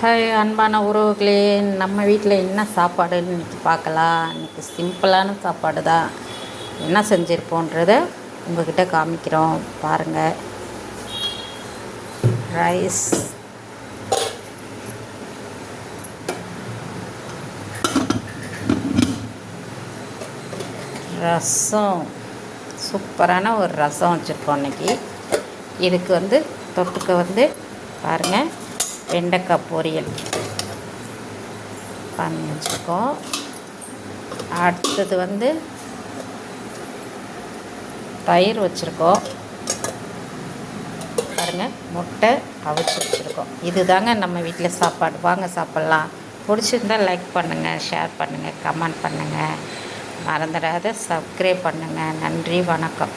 Hi அன்பான உறவுகளே, நம்ம வீட்டில் என்ன சாப்பாடுன்னு இன்றைக்கி பார்க்கலாம். இன்றைக்கி சிம்பிளான சாப்பாடு தான். என்ன செஞ்சுருப்போன்றதை உங்கள்கிட்ட காமிக்கிறோம் பாருங்கள். ரைஸ், ரசம், சூப்பரான ஒரு ரசம் வச்சுருக்கோம் இன்றைக்கி. இதுக்கு தொட்டுக்க பாருங்கள், வெண்டைக்காய் பொரியல் பண்ணி வச்சுருக்கோம். அடுத்தது தயிர் வச்சுருக்கோம். பாருங்கள், முட்டை அவிச்சு வச்சுருக்கோம். இது தாங்க நம்ம வீட்டில் சாப்பாடு. வாங்க சாப்பிட்லாம். பிடிச்சிருந்தால் லைக் பண்ணுங்கள், ஷேர் பண்ணுங்கள், கமெண்ட் பண்ணுங்கள். மறந்துடாத சப்ஸ்கிரைப் பண்ணுங்கள். நன்றி, வணக்கம்.